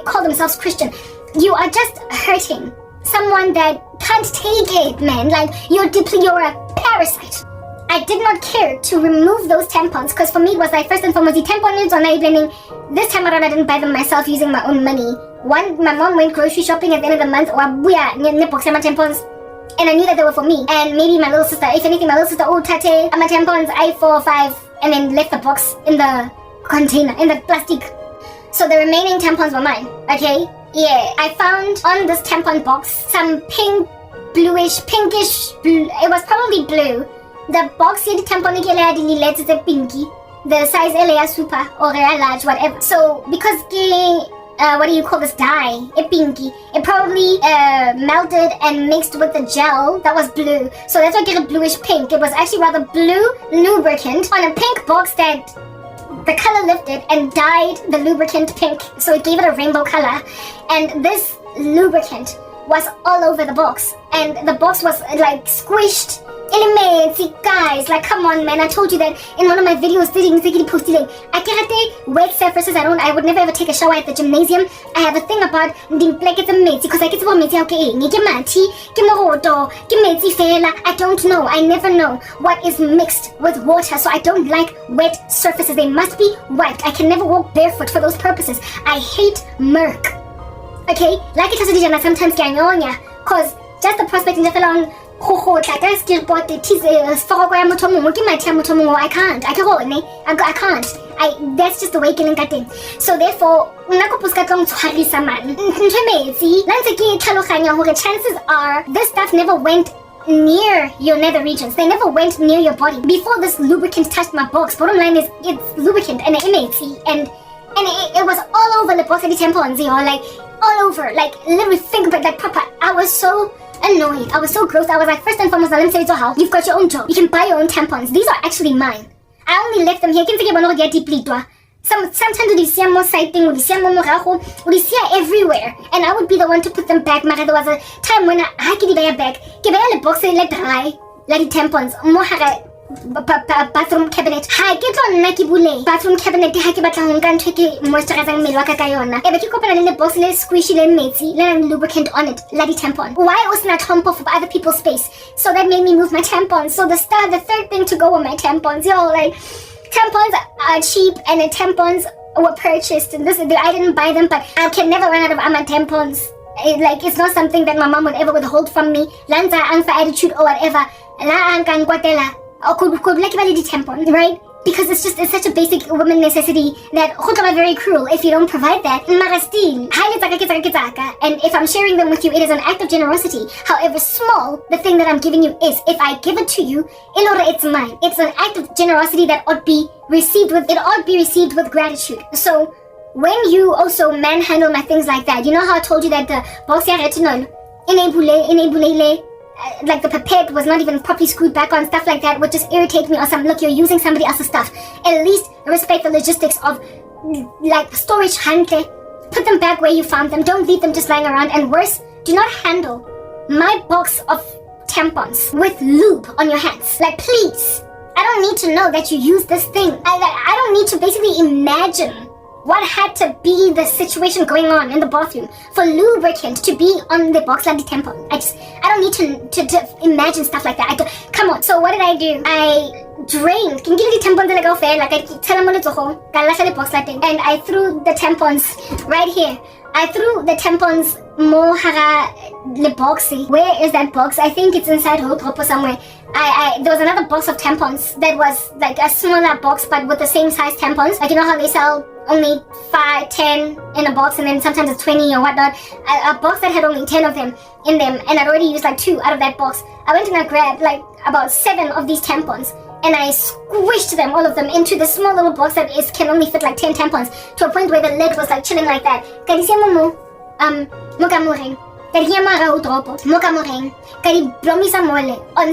call themselves Christian. You are just hurting someone that can't take it, man. Like, you're a parasite. I did not care to remove those tampons because for me it was like, first and foremost, the tampon needs on blending. This time around I didn't buy them myself using my own money. One, my mom went grocery shopping at the end of the month, tampons. And I knew that they were for me. And maybe my little sister, if anything, my little sister, tate, my tampons, I 4 or 5, and then left the box in the container, in the plastic. So the remaining tampons were mine, okay? Yeah, I found on this tampon box some pinkish blue. It was probably blue. The box said tampon is a pinky. The size is super or large, whatever. So because what do you call this dye? A pinky. It probably melted and mixed with the gel that was blue. So that's why I get a bluish pink. It was actually rather blue lubricant on a pink box that the color lifted and dyed the lubricant pink. So it gave it a rainbow color. And this lubricant was all over the box. And the box was like squished. Guys, like, come on, man. I told you that in one of my videos. Wet surfaces. I would never ever take a shower at the gymnasium. I have a thing about because I get I don't know. I never know what is mixed with water, so I don't like wet surfaces. They must be wet. I can never walk barefoot for those purposes. I hate murk. Okay, like it has sometimes cause just the prospect in the long. I can't. That's just the way getting cutting. So therefore, chances are this stuff never went near your nether regions. They never went near your body before this lubricant touched my box. Bottom line is, it's lubricant and and it was all over the box of the tampons, like all over, like literally fingerprint, like proper. I was so annoyed. I was so gross. I was like, first and foremost, let me say how you've got your own job. You can buy your own tampons. These are actually mine. I only left them here. Sometimes we see more sighting, we see everywhere, and I would be the one to put them back. But there was a time when I could buy a bag, give a box like dry, like tampons. Bathroom cabinet. Hi, get on Naki Bule. Bathroom cabinet. Hi, get on Gantriki, moisturizing Milwaka Kayona. If you could put a box, let's squishy, let matey, let lubricant on it, lady tampon. Why was not hump off of other people's space? So that made me move my tampons. So the third thing to go with my tampons, like tampons are cheap, and the tampons were purchased. And I didn't buy them, but I can never run out of my tampons. It's not something that my mom would ever withhold from me. Lanza angfa attitude or whatever. La angkan guatela. Or could like tampon, right? Because it's such a basic woman necessity that are very cruel if you don't provide that. And if I'm sharing them with you, it is an act of generosity. However small the thing that I'm giving you is, if I give it to you, it's mine. It's an act of generosity that ought be received with gratitude. So when you also manhandle my things like that, you know how I told you that the box retinol like the pipette was not even properly screwed back on, stuff like that would just irritate me. Or look, you're using somebody else's stuff. At least respect the logistics of like storage. Put them back where you found them. Don't leave them just lying around. And worse, do not handle my box of tampons with lube on your hands. Like, please. I don't need to know that you use this thing. I don't need to basically imagine what had to be the situation going on in the bathroom for lubricant to be on the box like the tampon. I don't need to imagine stuff like that. Come on. So what did I do? I drained. Can you get the tampons in the fair? Like I tell them the box like and I threw the tampons right here. I threw the tampons more le boxy. Where is that box? I think it's inside Hope or somewhere. There was another box of tampons that was like a smaller box but with the same size tampons. Like you know how they sell only 5, 10 in a box and then sometimes it's 20 or whatnot. A box that had only 10 of them in them and I'd already used like 2 out of that box. I went and I grabbed like about 7 of these tampons and I squished them, all of them, into the small little box that can only fit like 10 tampons to a point where the lid was like chilling like that. On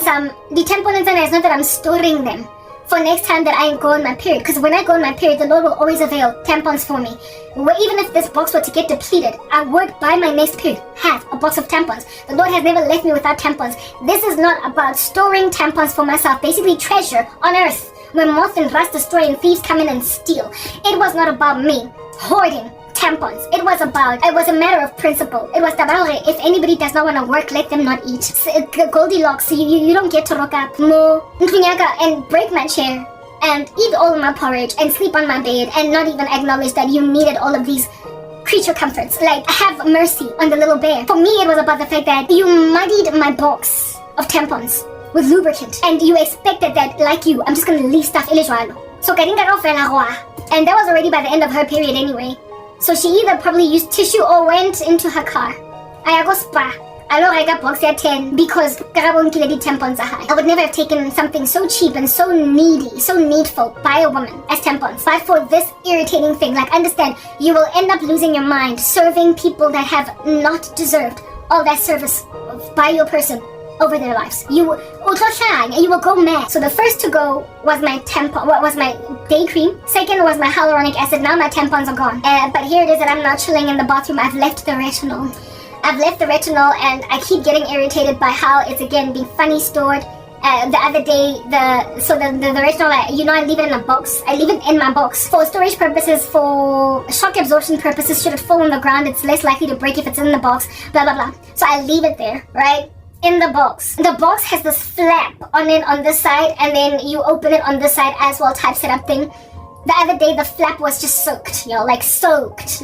some, the tampon inside is not that I'm storing them for next time that I go on my period, because when I go on my period, the Lord will always avail tampons for me. Even if this box were to get depleted, I would, by my next period, have a box of tampons. The Lord has never left me without tampons. This is not about storing tampons for myself, basically treasure on earth, where moth and rust destroy and thieves come in and steal. It was not about me hoarding tampons. It was a matter of principle. It was about if anybody does not want to work, let them not eat. Goldilocks, you don't get to rock up more and break my chair and eat all of my porridge and sleep on my bed and not even acknowledge that you needed all of these creature comforts. Like, have mercy on the little bear. For me, it was about the fact that you muddied my box of tampons with lubricant and you expected that, like you, I'm just going to leave stuff illegally. So and that was already by the end of her period anyway. So she either probably used tissue or went into her car. I go spa. I got box at 10 because tampons are high. I would never have taken something so cheap and so needy, so needful by a woman as tampons. But for this irritating thing, like understand, you will end up losing your mind serving people that have not deserved all that service by your person over their lives. You will go mad. So the first to go was my tampon, was my day cream. Second was my hyaluronic acid. Now my tampons are gone. But here it is that I'm now chilling in the bathroom. I've left the retinol. And I keep getting irritated by how it's again being funny stored. The other day, the retinol, I leave it in a box. I leave it in my box for storage purposes, for shock absorption purposes. Should it fall on the ground, it's less likely to break if it's in the box, blah, blah, blah. So I leave it there, right? In the box. The box has this flap on it on this side, and then you open it on this side as well, type setup thing. The other day, the flap was just soaked, like soaked.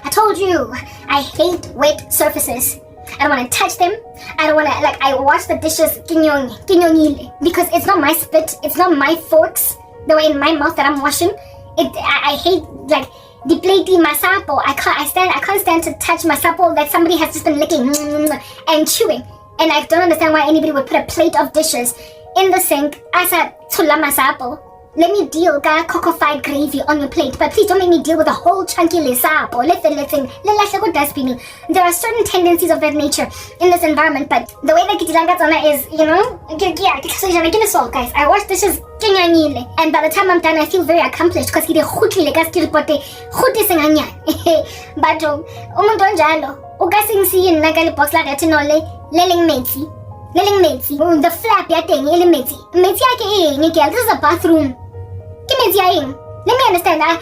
I told you, I hate wet surfaces. I don't want to touch them. I don't want to, I wash the dishes, because it's not my spit, it's not my forks, the way in my mouth that I'm washing. I hate, the plate in my sapo. I can't stand to touch my sapo that somebody has just been licking and chewing. And I don't understand why anybody would put a plate of dishes in the sink as a tula masapo. Let me deal with cocofied gravy on your plate, but please don't make me deal with a whole chunky lesapo. There are certain tendencies of that nature in this environment, but the way that Kitilanga is, guys, I wash dishes, and by the time I'm done, I feel very accomplished because but the flap this is a bathroom. Let me understand. I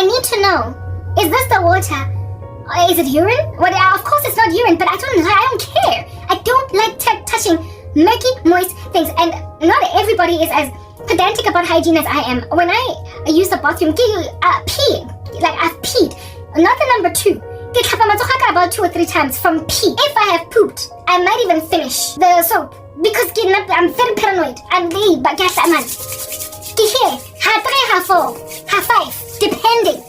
need to know. Is this the water? Is it urine? Well, of course it's not urine, but I don't care. I don't like touching murky, moist things. And not everybody is as pedantic about hygiene as I am. When I use the bathroom, peeing, I've peed. Not the number 2. About 2 or 3 times from pee. If I have pooped, I might even finish the soap because I'm very paranoid. I'm the but yes, I'm here. Have 3, have 4, have 5, depending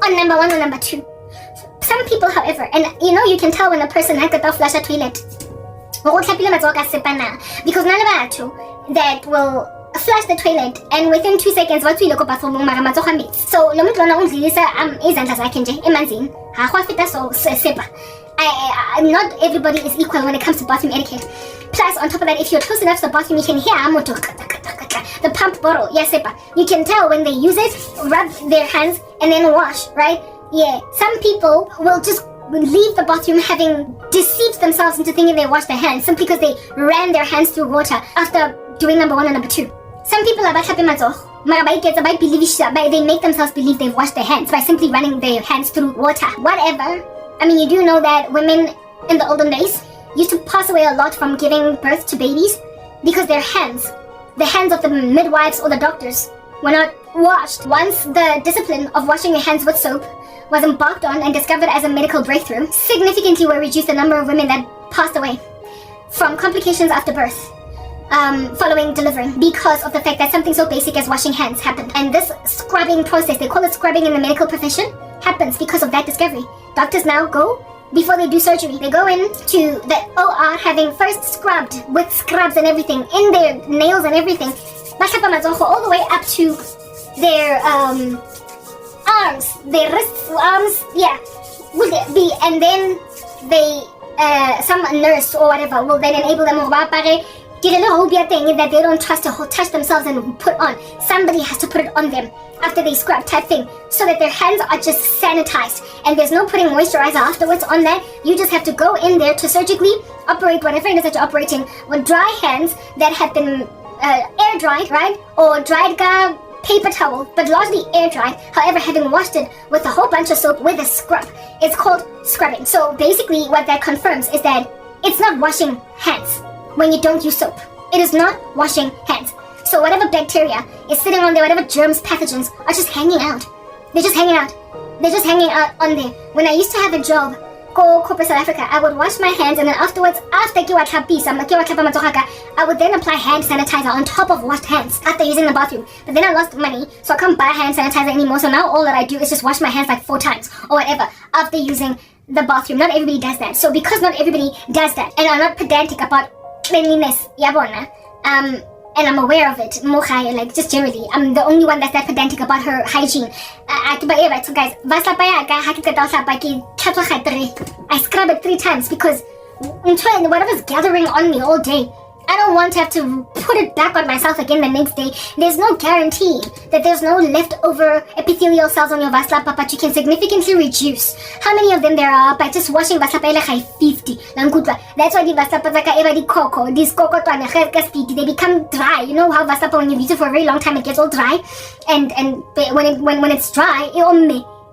on number 1 or number 2. Some people, however, and you can tell when a person has to flush a toilet. Because none of that will flush the toilet and within 2 seconds so not everybody is equal when it comes to bathroom etiquette. Plus on top of that, if you're close enough to the bathroom, you can hear the pump bottle. Yes, you can tell when they use it, rub their hands and then wash, right? Yeah, some people will just leave the bathroom having deceived themselves into thinking they washed their hands simply because they ran their hands through water after doing number 1 and number 2. Some people are happy They make themselves believe they've washed their hands by simply running their hands through water. Whatever. I mean, you do know that women in the olden days used to pass away a lot from giving birth to babies because their hands, the hands of the midwives or the doctors, were not washed. Once the discipline of washing your hands with soap was embarked on and discovered as a medical breakthrough, significantly will reduce the number of women that passed away from complications after birth. Following delivering, because of the fact that something so basic as washing hands happened. And this scrubbing process, they call it scrubbing in the medical profession, happens because of that discovery. Doctors now go, before they do surgery, they go in to the OR having first scrubbed with scrubs and everything, in their nails and everything, all the way up to their arms, their wrists, arms, yeah, and then they, some nurse or whatever will then enable them get a little thing that they don't trust to touch themselves and put on. Somebody has to put it on them after they scrub type thing, so that their hands are just sanitized and there's no putting moisturizer afterwards on that. You just have to go in there to surgically operate whatever it is that you're operating with dry hands that have been air dried, right? Or dried paper towel, but largely air dried. However, having washed it with a whole bunch of soap with a scrub, it's called scrubbing. So basically what that confirms is that it's not washing hands when you don't use soap. It is not washing hands. So whatever bacteria is sitting on there, whatever germs, pathogens are just hanging out. They're just hanging out. They're just hanging out on there. When I used to have a job, go corporate South Africa, I would wash my hands and then afterwards, after I would then apply hand sanitizer on top of washed hands after using the bathroom. But then I lost money, so I can't buy hand sanitizer anymore. So now all that I do is just wash my hands like 4 times or whatever after using the bathroom. Not everybody does that. So because not everybody does that and are not pedantic about cleanliness, and I'm aware of it, like just generally, I'm the only one that's that pedantic about her hygiene. So guys, I scrub it 3 times because whatever's gathering on me all day, I don't want to have to put it back on myself again the next day. There's no guarantee that there's no leftover epithelial cells on your vaslapa, but you can significantly reduce how many of them there are by just washing vaslapa like 50. That's why the vaslapa these coco, they become dry. You know how vaslapa, when you use it for a very long time, it gets all dry, and when it's dry,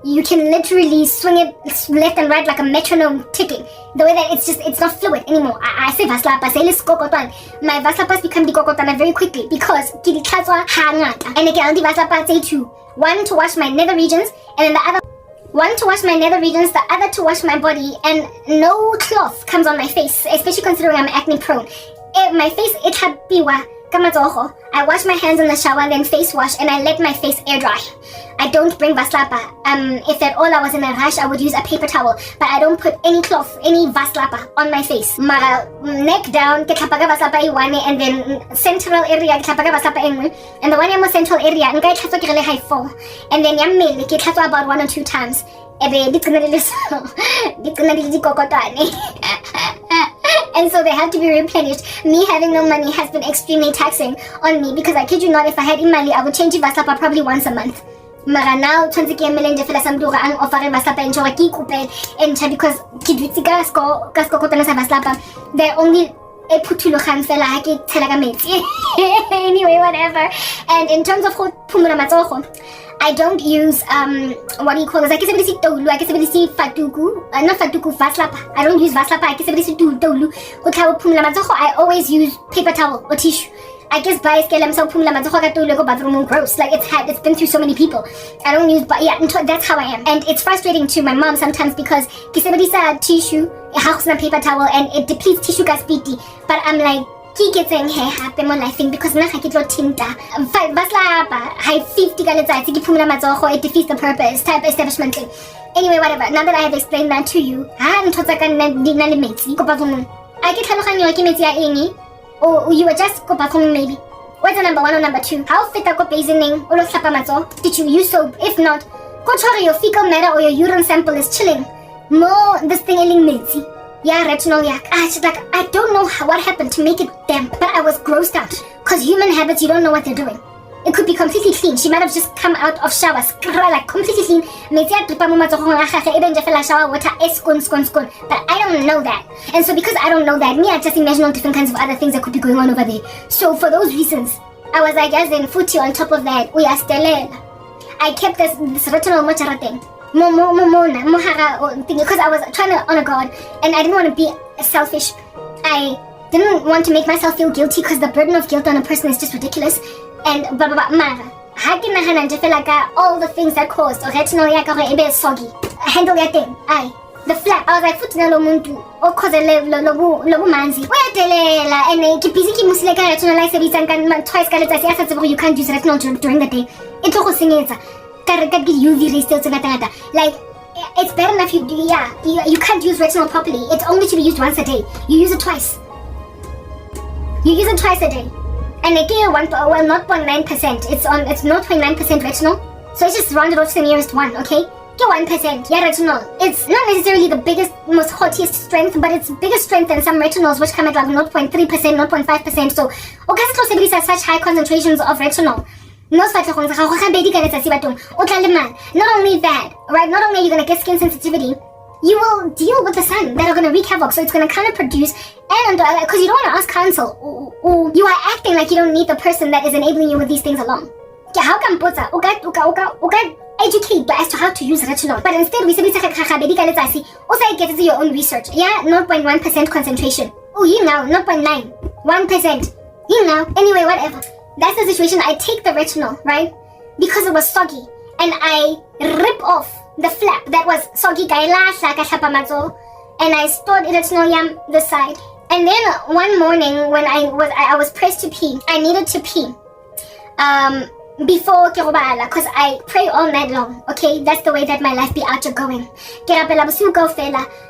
you can literally swing it left and right like a metronome ticking. The way that it's not fluid anymore. I say vaslapa, say let's kokotan. My vaslapas become the kokotana very quickly because kidi khatwa hangata. And again, the vaslapa say 2. 1 to wash my nether regions, and then the other 1 to wash my nether regions, the other to wash my body, and no cloth comes on my face, especially considering I'm acne prone. My face ithabiwa. I wash my hands in the shower, then face wash, and I let my face air dry. I don't bring vaslapa. If at all I was in a rush, I would use a paper towel, but I don't put any cloth, any vaslapa on my face. My neck down, and then central area, and the one in the central area, and then about 1 or 2 times. And so they have to be replenished. Me having no money has been extremely taxing on me because I kid you not, if I had imali, I would change the vaslapa probably once a month. Mara now, because they're only anyway, whatever. And in terms of I don't use what do you call it? I don't use vaslapa. I always use paper towel or tissue. I guess by bathroom gross. Like it's been through so many people. I don't use, but yeah, that's how I am. And it's frustrating to my mom sometimes because tissue, paper towel, and it depletes tissue gas BT. But I'm like, because high 50 it defeats the purpose type establishment thing. Anyway, whatever. Now that I have explained that to you, I get or you adjust maybe. What's the number 1 or number 2? How fit did you use soap? If not, your fecal matter or your urine sample is chilling. More this thing retinol yak. I don't know what happened to make it damp, but I was grossed out. Cause human habits, you don't know what they're doing. It could be completely clean. She might have just come out of shower, like completely clean. But I don't know that. And so because I don't know that, I just imagine all different kinds of other things that could be going on over there. So for those reasons, I was like, as in footy on top of that, we are still. I kept this retinol mochara thing. Because I was trying to honor God and I didn't want to be selfish. I didn't want to make myself feel guilty because the burden of guilt on a person is just ridiculous. And blah blah blah. Mara. All the things that caused retinol yaka soggy. Handle that thing. The flap. I was like, futina lo muntu. O cause lo manzi. Where telela and ke busy ke musile ka retinol like sebitsa twice ka letsatsi a sa tsebo you can't use retinol during the day. It tlo go senyetsa. UV rays still like it's better enough you can't use retinol properly. It's only to be used once a day. You use it twice. You use it twice a day. And again, not 0.9%. It's 0.9% retinol. So it's just rounded off to the nearest one, okay? Get 1%. Yeah, retinol. It's not necessarily the biggest, most hottiest strength, but it's bigger strength than some retinols, which come at like 0.3%, 0.5%. So, okay, such high concentrations of retinol. Not only that, right? Not only are you going to get skin sensitivity, you will deal with the sun that are going to wreak havoc. So it's going to kind of produce, and because you don't want to ask counsel, or you are acting like you don't need the person that is enabling you with these things along. How come educate as to how to use retinol? But instead, we say also get your own research. Yeah, 0.1% concentration. Oh, you know, 0.9, 1%. You know, anyway, whatever. That's the situation. I take the retinol, right? Because it was soggy. And I rip off the flap that was soggy. And I stored retinol this side. And then one morning when I was pressed to pee, I needed to pee. Before because I pray all night long. Okay, that's the way that my life be outgoing.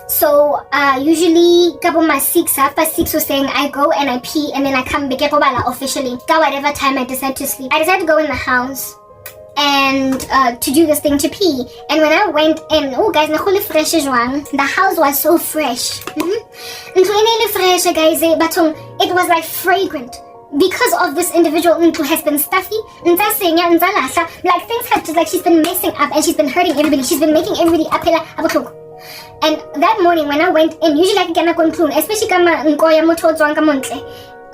So usually my 6 after 6 was saying I go and I pee and then I come back officially. Whatever time I decide to sleep. I decided to go in the house and to do this thing to pee. And when I went in, oh guys, the house was so fresh. It was like fragrant. Because of this individual who has been stuffy, like things have just, like she's been messing up and she's been hurting everybody. She's been making everybody apela. And that morning when I went in, usually I can conclude, especially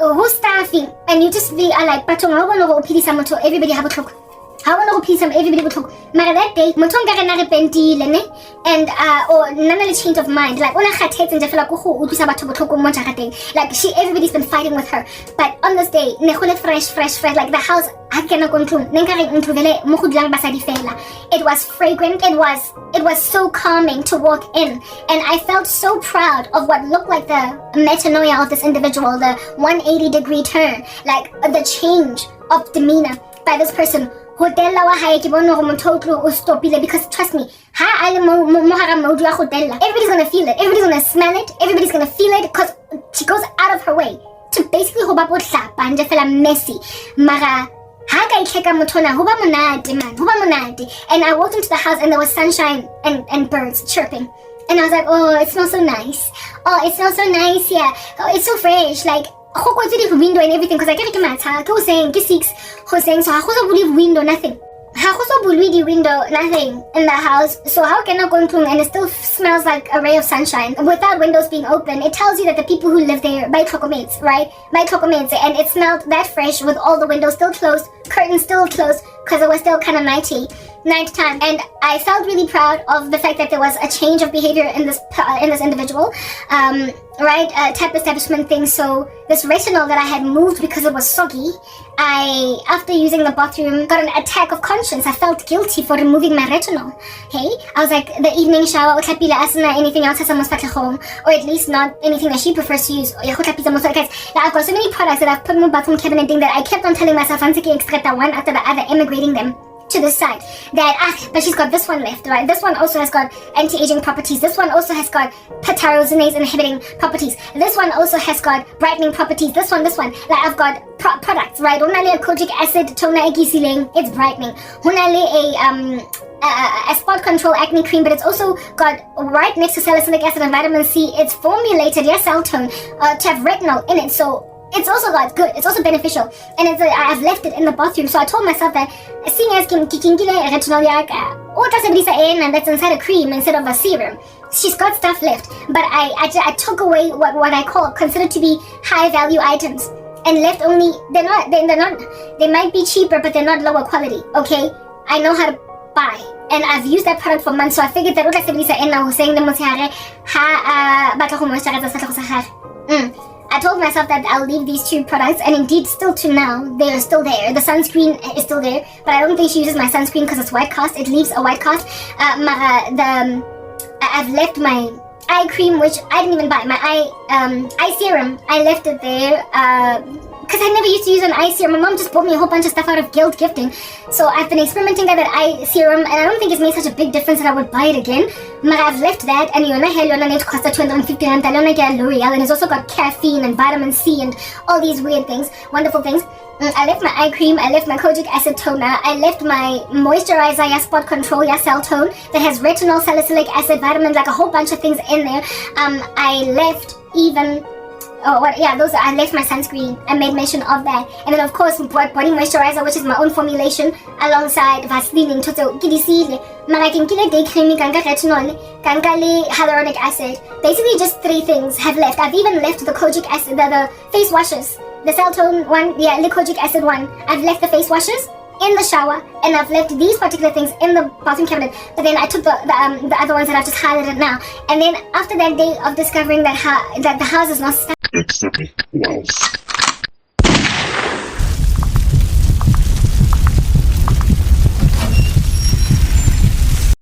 who's staffing, and you just be like, everybody have a talk. How want to some everybody would talk. That day, and or none of change of mind. Like like everybody's been fighting with her. But on this day, fresh, like the house it was fragrant, it was so calming to walk in, and I felt so proud of what looked like the metanoia of this individual, the 180-degree turn, like the change of demeanor by this person. Because trust me, everybody's gonna feel it, everybody's gonna smell it, everybody's gonna feel it, because she goes out of her way to basically messy. And I walked into the house and there was sunshine and birds chirping. And I was like, oh, it smells so nice. Oh, it smells so nice, yeah. Oh, it's so fresh, like window and everything, because I can't so I believe window nothing. The window nothing in the house. So how can I go into and it still smells like a ray of sunshine without windows being open? It tells you that the people who live there buy chocolates, right? Buy chocolates, and it smelled that fresh with all the windows still closed, curtains still closed, because it was still kind of nighttime. And I felt really proud of the fact that there was a change of behavior in this individual, type establishment thing. So this retinol that I had moved because it was soggy, after using the bathroom, got an attack of conscience. I felt guilty for removing my retinol. Hey, I was like, the evening shower, anything else has a home, or at least not anything that she prefers to use. I've got so many products that I've put in my bathroom cabinet thing that I kept on telling myself, one after the other, immigrating them to the side, that but she's got this one left, right? This one also has got anti-aging properties. This one also has got pyrosinase inhibiting properties. This one also has got brightening properties. This one, like I've got products, right? Hunale a kojic acid toner sealing, it's brightening. Hunale a spot control acne cream, but it's also got right next to salicylic acid and vitamin C. It's formulated, cell tone, to have retinol in it, so it's also got good, it's also beneficial, and I've left it in the bathroom. So I told myself that seeing as retinol and that's inside a cream instead of a serum, she's got stuff left. But I took away what I consider to be high value items. and left only. They're not. They might be cheaper, but they're not lower quality. Okay, I know how to buy, and I've used that product for months. So I figured that saying I told myself that I'll leave these two products, and indeed, still to now, they're still there. The sunscreen is still there, but I don't think she uses my sunscreen because it's white cast. It leaves a white cast. I've left my eye cream, which I didn't even buy. My eye serum, I left it there because I never used to use an eye serum. My mom just bought me a whole bunch of stuff out of guilt gifting. So I've been experimenting with that eye serum, and I don't think it's made such a big difference that I would buy it again. But I've left that, and yona hair yona need to cost 250 rand. L'Oreal, and it's also got caffeine and vitamin C and all these weird things, wonderful things. I left my eye cream, I left my kojic acid toner, I left my moisturizer, ya spot control, ya cell tone that has retinol, salicylic acid, vitamins, like a whole bunch of things in there. I left even I left my sunscreen. I made mention of that. And then of course body moisturizer, which is my own formulation, alongside Vaseline toto kidisile. Maraking kile day cream, kanga retinol, kanga le hyaluronic acid. Basically just 3 things have left. I've even left the kojic acid, the face washes. The cell tone one, the kojic acid one. I've left the face washes in the shower, and I've left these particular things in the bathroom cabinet. But then I took the other ones that I've just highlighted now. And then after that day of discovering that the house is not stuck. Exactly. Wow.